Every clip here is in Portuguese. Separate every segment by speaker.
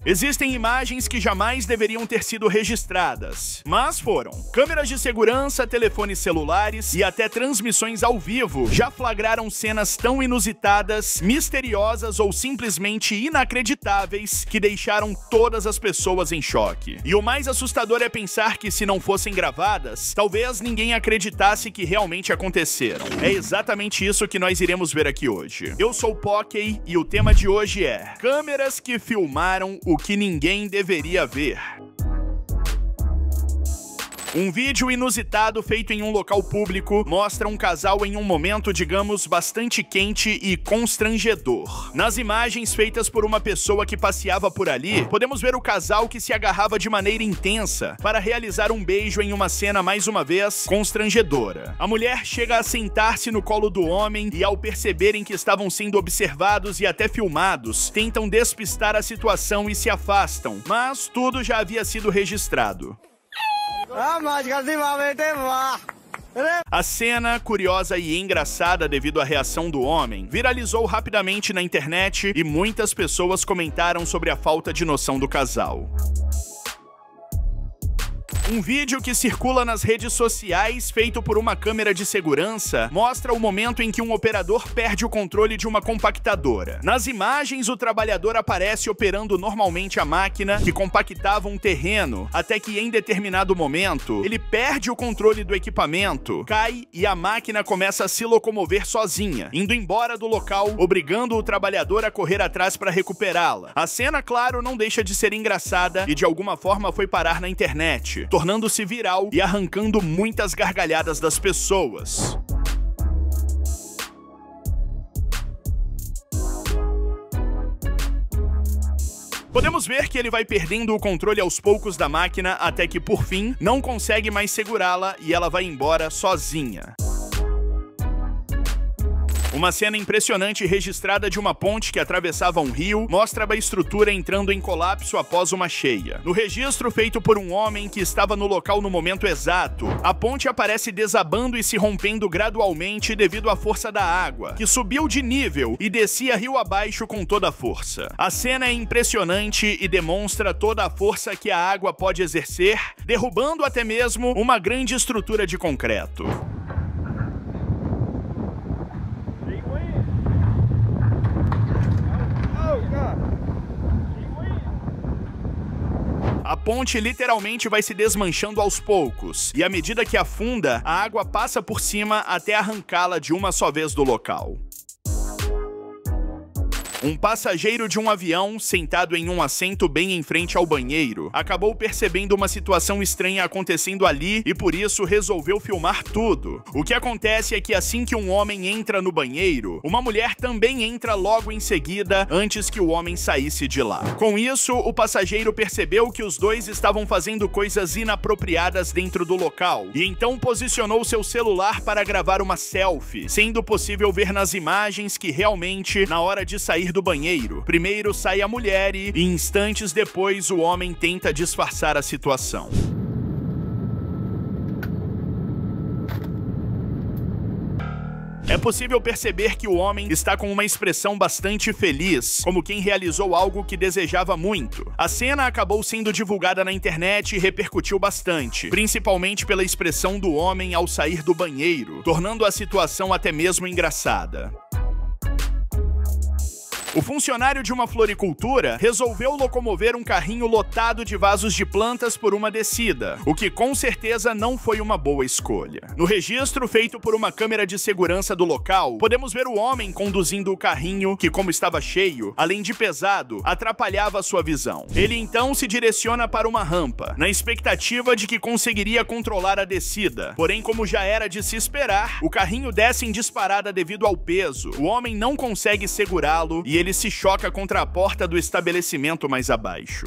Speaker 1: Existem imagens que jamais deveriam ter sido registradas, mas foram. Câmeras de segurança, telefones celulares e até transmissões ao vivo já flagraram cenas tão inusitadas, misteriosas ou simplesmente inacreditáveis que deixaram todas as pessoas em choque. E o mais assustador é pensar que, se não fossem gravadas, talvez ninguém acreditasse que realmente aconteceram. É exatamente isso que nós iremos ver aqui hoje. Eu sou o Pockey e o tema de hoje é câmeras que filmaram o que ninguém deveria ver. Um vídeo inusitado feito em um local público mostra um casal em um momento, digamos, bastante quente e constrangedor. Nas imagens feitas por uma pessoa que passeava por ali, podemos ver o casal que se agarrava de maneira intensa para realizar um beijo em uma cena, mais uma vez, constrangedora. A mulher chega a sentar-se no colo do homem e, ao perceberem que estavam sendo observados e até filmados, tentam despistar a situação e se afastam, mas tudo já havia sido registrado. A cena, curiosa e engraçada devido à reação do homem, viralizou rapidamente na internet e muitas pessoas comentaram sobre a falta de noção do casal. Um vídeo que circula nas redes sociais, feito por uma câmera de segurança, mostra o momento em que um operador perde o controle de uma compactadora. Nas imagens, o trabalhador aparece operando normalmente a máquina que compactava um terreno, até que em determinado momento, ele perde o controle do equipamento, cai e a máquina começa a se locomover sozinha, indo embora do local, obrigando o trabalhador a correr atrás para recuperá-la. A cena, claro, não deixa de ser engraçada e de alguma forma foi parar na internet, tornando-se viral e arrancando muitas gargalhadas das pessoas. Podemos ver que ele vai perdendo o controle aos poucos da máquina até que, por fim, não consegue mais segurá-la e ela vai embora sozinha. Uma cena impressionante registrada de uma ponte que atravessava um rio mostra a estrutura entrando em colapso após uma cheia. No registro feito por um homem que estava no local no momento exato, a ponte aparece desabando e se rompendo gradualmente devido à força da água, que subiu de nível e descia rio abaixo com toda a força. A cena é impressionante e demonstra toda a força que a água pode exercer, derrubando até mesmo uma grande estrutura de concreto. A ponte literalmente vai se desmanchando aos poucos, e à medida que afunda, a água passa por cima até arrancá-la de uma só vez do local. Um passageiro de um avião, sentado em um assento bem em frente ao banheiro, acabou percebendo uma situação estranha acontecendo ali e por isso resolveu filmar tudo. O que acontece é que assim que um homem entra no banheiro, uma mulher também entra logo em seguida, antes que o homem saísse de lá. Com isso, o passageiro percebeu que os dois estavam fazendo coisas inapropriadas dentro do local, e então posicionou seu celular para gravar uma selfie, sendo possível ver nas imagens que realmente, na hora de sair do banheiro, primeiro sai a mulher e, instantes depois, o homem tenta disfarçar a situação. É possível perceber que o homem está com uma expressão bastante feliz, como quem realizou algo que desejava muito. A cena acabou sendo divulgada na internet e repercutiu bastante, principalmente pela expressão do homem ao sair do banheiro, tornando a situação até mesmo engraçada. O funcionário de uma floricultura resolveu locomover um carrinho lotado de vasos de plantas por uma descida, o que com certeza não foi uma boa escolha. No registro feito por uma câmera de segurança do local, podemos ver o homem conduzindo o carrinho que, como estava cheio, além de pesado, atrapalhava sua visão. Ele então se direciona para uma rampa, na expectativa de que conseguiria controlar a descida. Porém, como já era de se esperar, o carrinho desce em disparada devido ao peso. O homem não consegue segurá-lo e ele se choca contra a porta do estabelecimento mais abaixo.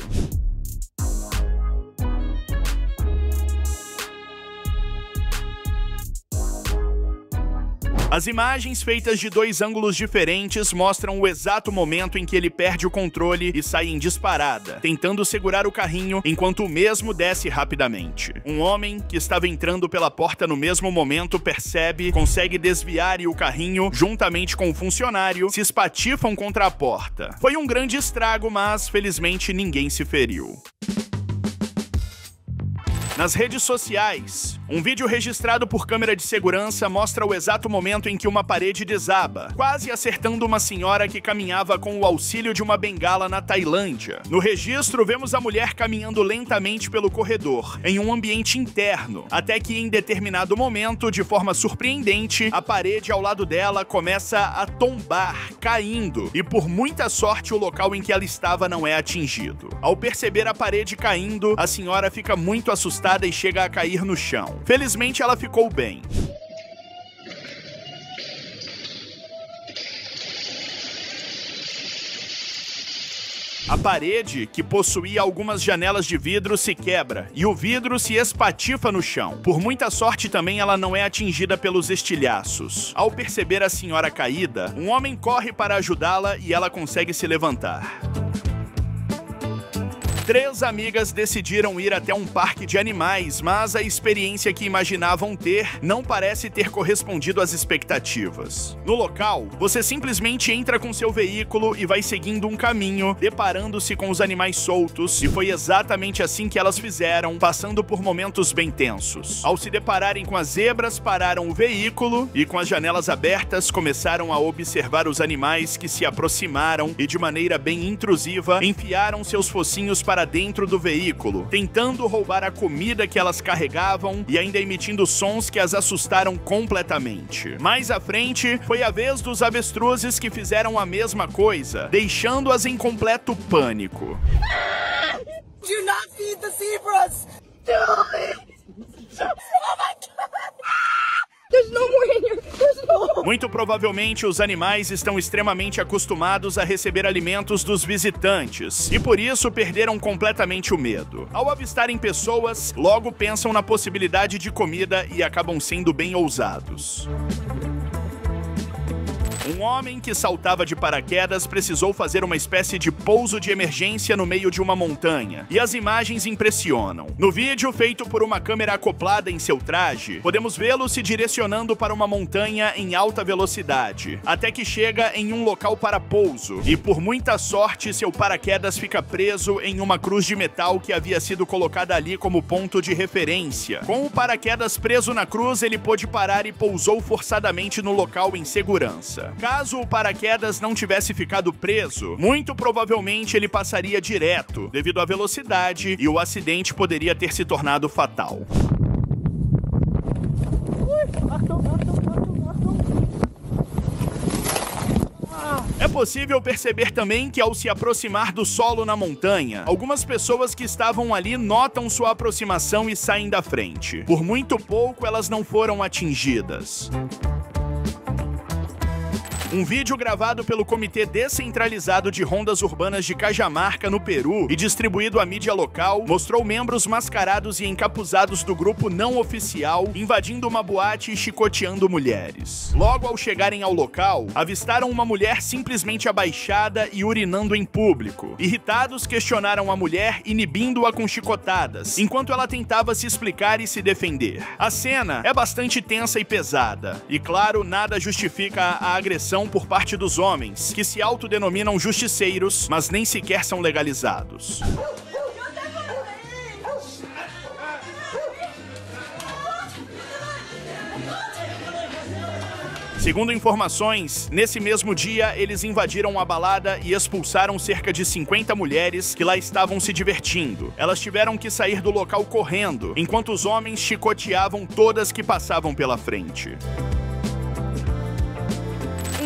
Speaker 1: As imagens feitas de 2 ângulos diferentes mostram o exato momento em que ele perde o controle e sai em disparada, tentando segurar o carrinho enquanto o mesmo desce rapidamente. Um homem que estava entrando pela porta no mesmo momento percebe, consegue desviar e o carrinho, juntamente com o funcionário, se espatifam contra a porta. Foi um grande estrago, mas felizmente ninguém se feriu. Nas redes sociais, um vídeo registrado por câmera de segurança mostra o exato momento em que uma parede desaba, quase acertando uma senhora que caminhava com o auxílio de uma bengala na Tailândia. No registro, vemos a mulher caminhando lentamente pelo corredor, em um ambiente interno, até que em determinado momento, de forma surpreendente, a parede ao lado dela começa a tombar, caindo, e por muita sorte o local em que ela estava não é atingido. Ao perceber a parede caindo, a senhora fica muito assustada e chega a cair no chão. Felizmente ela ficou bem. A parede, que possuía algumas janelas de vidro, se quebra e o vidro se espatifa no chão. Por muita sorte também ela não é atingida pelos estilhaços. Ao perceber a senhora caída, um homem corre para ajudá-la e ela consegue se levantar. 3 amigas decidiram ir até um parque de animais, mas a experiência que imaginavam ter não parece ter correspondido às expectativas. No local, você simplesmente entra com seu veículo e vai seguindo um caminho, deparando-se com os animais soltos, e foi exatamente assim que elas fizeram, passando por momentos bem tensos. Ao se depararem com as zebras, pararam o veículo e, com as janelas abertas, começaram a observar os animais que se aproximaram e, de maneira bem intrusiva, enfiaram seus focinhos para dentro do veículo, tentando roubar a comida que elas carregavam e ainda emitindo sons que as assustaram completamente. Mais à frente, foi a vez dos avestruzes que fizeram a mesma coisa, deixando-as em completo pânico.
Speaker 2: Do not feed the zebras! Oh my God! There's no more in here. There's no more.
Speaker 1: Muito provavelmente os animais estão extremamente acostumados a receber alimentos dos visitantes e por isso perderam completamente o medo. Ao avistarem pessoas, logo pensam na possibilidade de comida e acabam sendo bem ousados. Um homem que saltava de paraquedas precisou fazer uma espécie de pouso de emergência no meio de uma montanha, e as imagens impressionam. No vídeo, feito por uma câmera acoplada em seu traje, podemos vê-lo se direcionando para uma montanha em alta velocidade, até que chega em um local para pouso, e por muita sorte, seu paraquedas fica preso em uma cruz de metal que havia sido colocada ali como ponto de referência. Com o paraquedas preso na cruz, ele pôde parar e pousou forçadamente no local em segurança. Caso o paraquedas não tivesse ficado preso, muito provavelmente ele passaria direto, devido à velocidade, e o acidente poderia ter se tornado fatal. É possível perceber também que ao se aproximar do solo na montanha, algumas pessoas que estavam ali notam sua aproximação e saem da frente. Por muito pouco elas não foram atingidas. Um vídeo gravado pelo Comitê Descentralizado de Rondas Urbanas de Cajamarca, no Peru, e distribuído à mídia local, mostrou membros mascarados e encapuzados do grupo não oficial invadindo uma boate e chicoteando mulheres. Logo ao chegarem ao local, avistaram uma mulher simplesmente abaixada e urinando em público. Irritados, questionaram a mulher, inibindo-a com chicotadas, enquanto ela tentava se explicar e se defender. A cena é bastante tensa e pesada, e claro, nada justifica a agressão por parte dos homens, que se autodenominam justiceiros, mas nem sequer são legalizados. Segundo informações, nesse mesmo dia, eles invadiram a balada e expulsaram cerca de 50 mulheres que lá estavam se divertindo. Elas tiveram que sair do local correndo, enquanto os homens chicoteavam todas que passavam pela frente.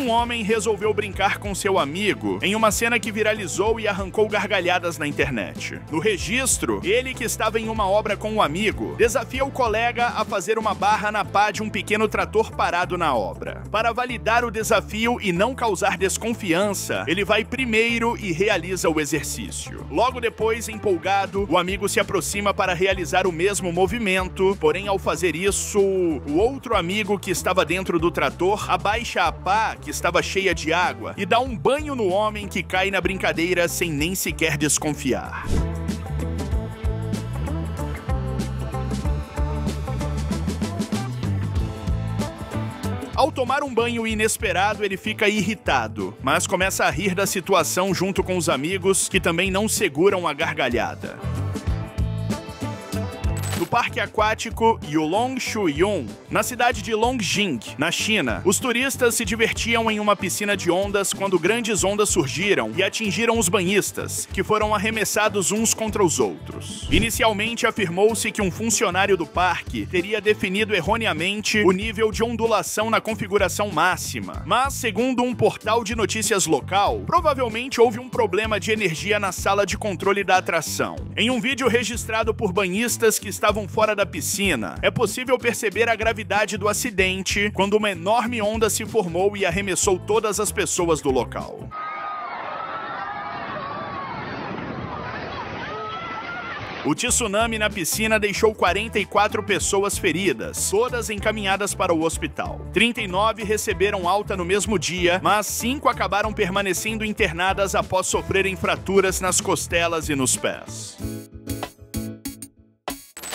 Speaker 1: Um homem resolveu brincar com seu amigo em uma cena que viralizou e arrancou gargalhadas na internet. No registro, ele, que estava em uma obra com um amigo, desafia o colega a fazer uma barra na pá de um pequeno trator parado na obra. Para validar o desafio e não causar desconfiança, ele vai primeiro e realiza o exercício. Logo depois, empolgado, o amigo se aproxima para realizar o mesmo movimento, porém, ao fazer isso, o outro amigo que estava dentro do trator abaixa a pá, que estava cheia de água, e dá um banho no homem, que cai na brincadeira sem nem sequer desconfiar. Ao tomar um banho inesperado, ele fica irritado, mas começa a rir da situação junto com os amigos, que também não seguram a gargalhada. No parque aquático Yulong-Shuyun, na cidade de Longjing, na China, os turistas se divertiam em uma piscina de ondas quando grandes ondas surgiram e atingiram os banhistas, que foram arremessados uns contra os outros. Inicialmente, afirmou-se que um funcionário do parque teria definido erroneamente o nível de ondulação na configuração máxima, mas, segundo um portal de notícias local, provavelmente houve um problema de energia na sala de controle da atração. Em um vídeo registrado por banhistas que estavam fora da piscina, é possível perceber a gravidade do acidente quando uma enorme onda se formou e arremessou todas as pessoas do local. O tsunami na piscina deixou 44 pessoas feridas, todas encaminhadas para o hospital. 39 receberam alta no mesmo dia, mas 5 acabaram permanecendo internadas após sofrerem fraturas nas costelas e nos pés.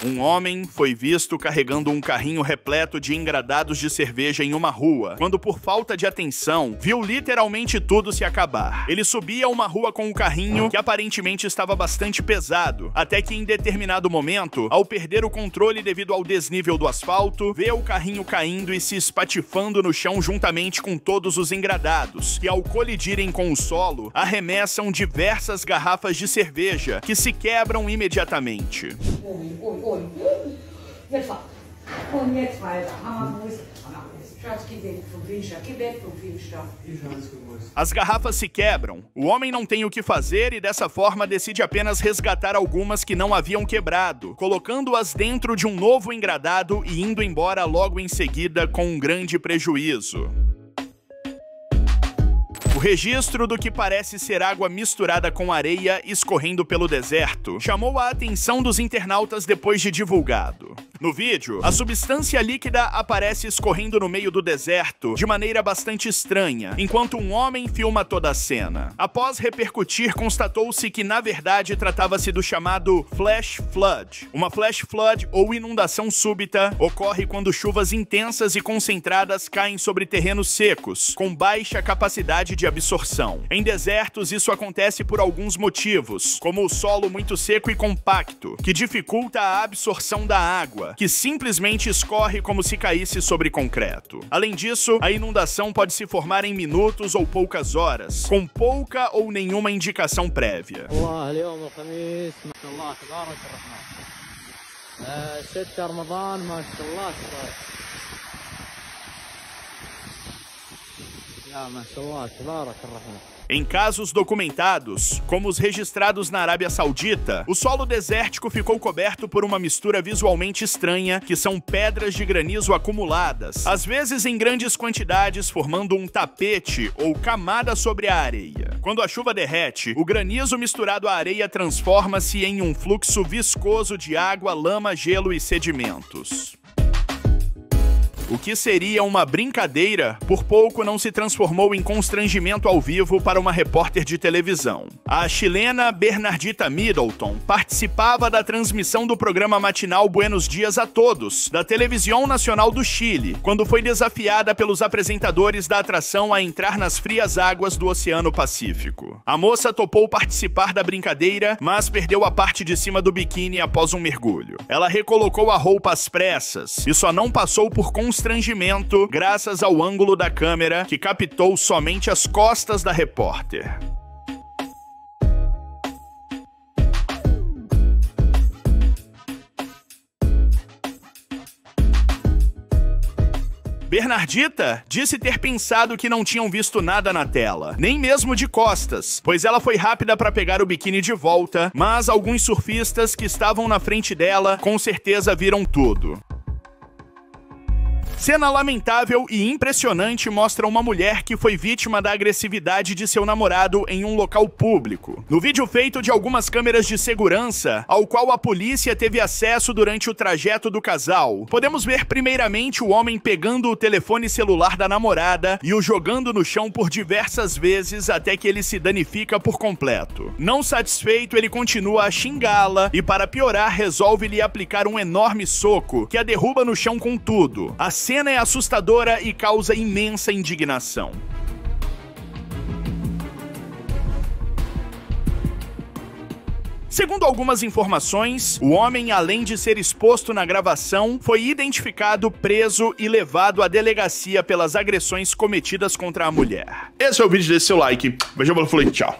Speaker 1: Um homem foi visto carregando um carrinho repleto de engradados de cerveja em uma rua, quando, por falta de atenção, viu literalmente tudo se acabar. Ele subia uma rua com um carrinho que aparentemente estava bastante pesado, até que em determinado momento, ao perder o controle devido ao desnível do asfalto, vê o carrinho caindo e se espatifando no chão juntamente com todos os engradados, que ao colidirem com o solo, arremessam diversas garrafas de cerveja, que se quebram imediatamente. As garrafas se quebram, o homem não tem o que fazer e dessa forma decide apenas resgatar algumas que não haviam quebrado, colocando-as dentro de um novo engradado e indo embora logo em seguida com um grande prejuízo. O registro do que parece ser água misturada com areia escorrendo pelo deserto chamou a atenção dos internautas depois de divulgado. No vídeo, a substância líquida aparece escorrendo no meio do deserto de maneira bastante estranha, enquanto um homem filma toda a cena. Após repercutir, constatou-se que na verdade tratava-se do chamado flash flood. Uma flash flood, ou inundação súbita, ocorre quando chuvas intensas e concentradas caem sobre terrenos secos, com baixa capacidade de absorção. Em desertos, isso acontece por alguns motivos, como o solo muito seco e compacto, que dificulta a absorção da água, que simplesmente escorre como se caísse sobre concreto. Além disso, a inundação pode se formar em minutos ou poucas horas, com pouca ou nenhuma indicação prévia. Em casos documentados, como os registrados na Arábia Saudita, o solo desértico ficou coberto por uma mistura visualmente estranha, que são pedras de granizo acumuladas, às vezes em grandes quantidades, formando um tapete ou camada sobre a areia. Quando a chuva derrete, o granizo misturado à areia transforma-se em um fluxo viscoso de água, lama, gelo e sedimentos. O que seria uma brincadeira, por pouco não se transformou em constrangimento ao vivo para uma repórter de televisão. A chilena Bernardita Middleton participava da transmissão do programa matinal Buenos Dias a Todos, da Televisão Nacional do Chile, quando foi desafiada pelos apresentadores da atração a entrar nas frias águas do Oceano Pacífico. A moça topou participar da brincadeira, mas perdeu a parte de cima do biquíni após um mergulho. Ela recolocou a roupa às pressas e só não passou por constrangimento graças ao ângulo da câmera, que captou somente as costas da repórter. Bernardita disse ter pensado que não tinham visto nada na tela, nem mesmo de costas, pois ela foi rápida para pegar o biquíni de volta, mas alguns surfistas que estavam na frente dela com certeza viram tudo. Cena lamentável e impressionante mostra uma mulher que foi vítima da agressividade de seu namorado em um local público. No vídeo feito de algumas câmeras de segurança, ao qual a polícia teve acesso durante o trajeto do casal, podemos ver primeiramente o homem pegando o telefone celular da namorada e o jogando no chão por diversas vezes até que ele se danifica por completo. Não satisfeito, ele continua a xingá-la e, para piorar, resolve lhe aplicar um enorme soco que a derruba no chão com tudo. A cena é assustadora e causa imensa indignação. Segundo algumas informações, o homem, além de ser exposto na gravação, foi identificado, preso e levado à delegacia pelas agressões cometidas contra a mulher. Esse é o vídeo, desse seu like. Beijão, falei, tchau.